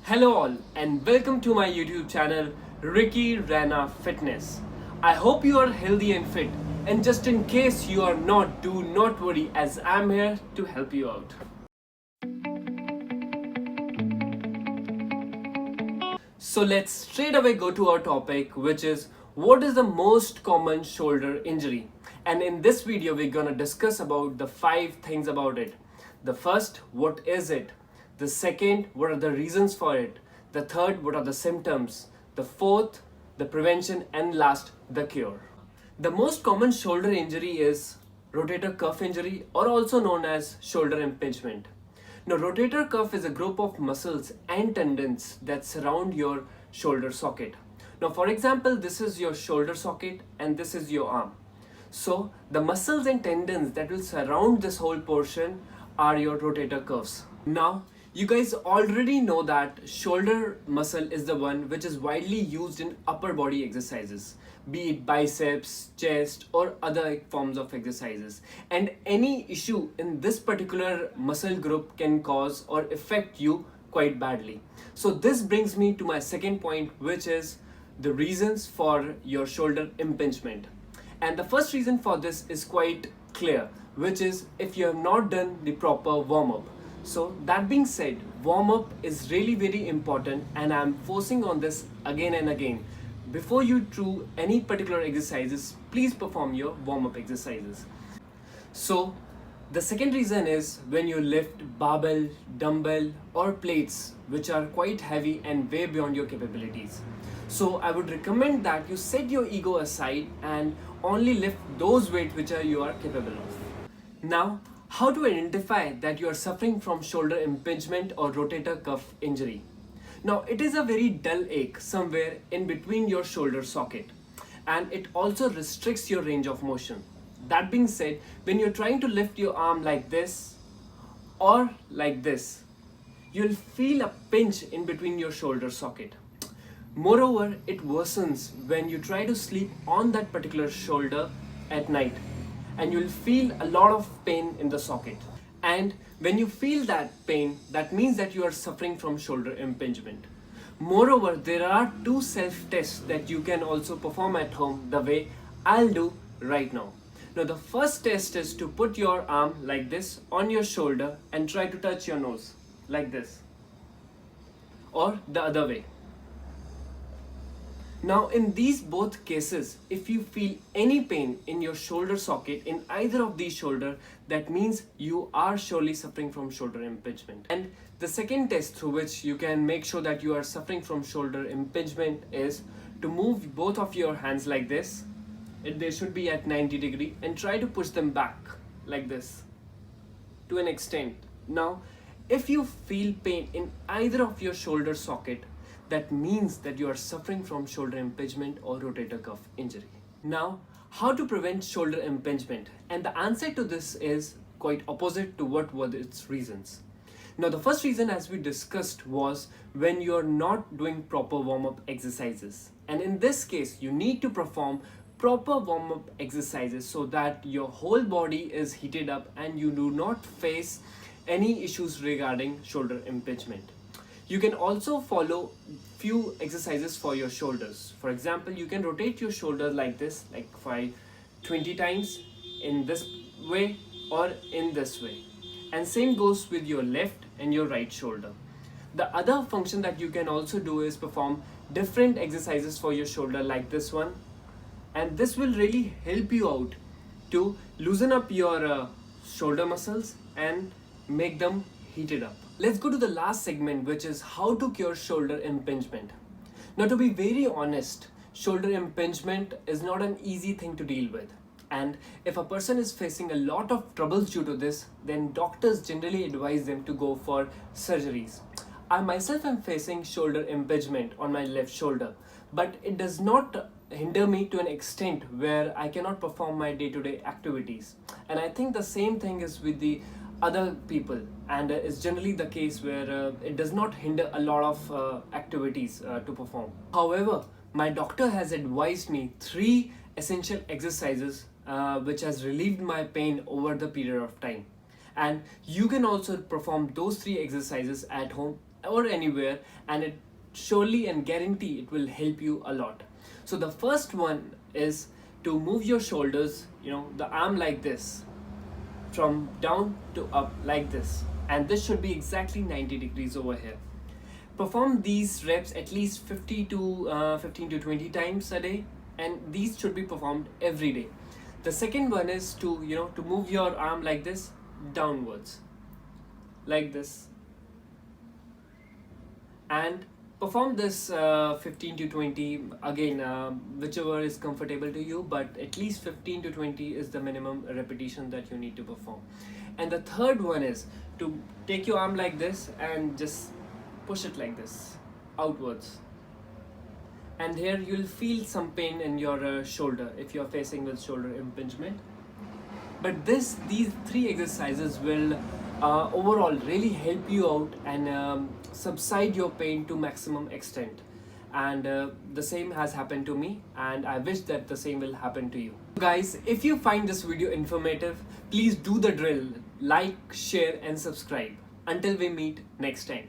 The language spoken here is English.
Hello all and welcome to my YouTube channel Ricky Raina Fitness. I hope you are healthy and fit, and just in case you are not, do not worry as I'm here to help you out. So let's straight away go to our topic, which is what is the most common shoulder injury. And in this video we're gonna discuss about the 5 things about it. The first, what is it? The second, what are the reasons for it? The third, what are the symptoms? The fourth, the prevention, and last, the cure. The most common shoulder injury is rotator cuff injury, or also known as shoulder impingement. Now, rotator cuff is a group of muscles and tendons that surround your shoulder socket. Now, for example, this is your shoulder socket and this is your arm. So, the muscles and tendons that will surround this whole portion are your rotator cuffs. Now, you guys already know that shoulder muscle is the one which is widely used in upper body exercises, be it biceps, chest, or other forms of exercises. And any issue in this particular muscle group can cause or affect you quite badly. So this brings me to my second point, which is the reasons for your shoulder impingement. And the first reason for this is quite clear, which is if you have not done the proper warm-up. So that being said, warm-up is really very important, and I'm forcing on this again and again. Before you do any particular exercises, please perform your warm-up exercises. So the second reason is when you lift barbell, dumbbell, or plates which are quite heavy and way beyond your capabilities. So I would recommend that you set your ego aside and only lift those weights which you are capable of. Now, how to identify that you are suffering from shoulder impingement or rotator cuff injury? Now, it is a very dull ache somewhere in between your shoulder socket, and it also restricts your range of motion. That being said, when you're trying to lift your arm like this or like this, you'll feel a pinch in between your shoulder socket. Moreover, it worsens when you try to sleep on that particular shoulder at night, and you'll feel a lot of pain in the socket. And when you feel that pain, that means that you are suffering from shoulder impingement. Moreover, there are 2 self-tests that you can also perform at home the way I'll do right now. Now, the first test is to put your arm like this on your shoulder and try to touch your nose like this, or the other way. Now, in these both cases, if you feel any pain in your shoulder socket in either of these shoulders, that means you are surely suffering from shoulder impingement. And the second test through which you can make sure that you are suffering from shoulder impingement is to move both of your hands like this. They should be at 90 degrees, and try to push them back like this to an extent. Now, if you feel pain in either of your shoulder socket, that means that you are suffering from shoulder impingement or rotator cuff injury. Now, how to prevent shoulder impingement? And the answer to this is quite opposite to what were its reasons. Now, the first reason, as we discussed, was when you are not doing proper warm-up exercises. And in this case, you need to perform proper warm-up exercises so that your whole body is heated up and you do not face any issues regarding shoulder impingement. You can also follow few exercises for your shoulders. For example, you can rotate your shoulders like this, like 20 times in this way or in this way. And same goes with your left and your right shoulder. The other function that you can also do is perform different exercises for your shoulder like this one. And this will really help you out to loosen up your shoulder muscles and make them heated up. Let's go to the last segment, which is how to cure shoulder impingement. Now, to be very honest, shoulder impingement is not an easy thing to deal with. And if a person is facing a lot of troubles due to this, then doctors generally advise them to go for surgeries. I myself am facing shoulder impingement on my left shoulder, but it does not hinder me to an extent where I cannot perform my day-to-day activities. And I think the same thing is with the other people, and it's generally the case where it does not hinder a lot of activities to perform. However, my doctor has advised me 3 essential exercises which has relieved my pain over the period of time. And you can also perform those 3 exercises at home or anywhere, and it surely and guarantee it will help you a lot. So the first one is to move your shoulders, the arm like this, from down to up like this, and this should be exactly 90 degrees over here. Perform these reps at least 15 to 20 times a day, and these should be performed every day. The second one is to move your arm like this, downwards, like this, and perform this 15 to 20 again, whichever is comfortable to you, but at least 15 to 20 is the minimum repetition that you need to perform. And the third one is to take your arm like this and just push it like this outwards, and here you'll feel some pain in your shoulder if you're facing with shoulder impingement. But these three exercises will overall really help you out and subside your pain to maximum extent. And the same has happened to me, and I wish that the same will happen to you. Guys, if you find this video informative, please do the drill: like, share and subscribe. Until we meet next time.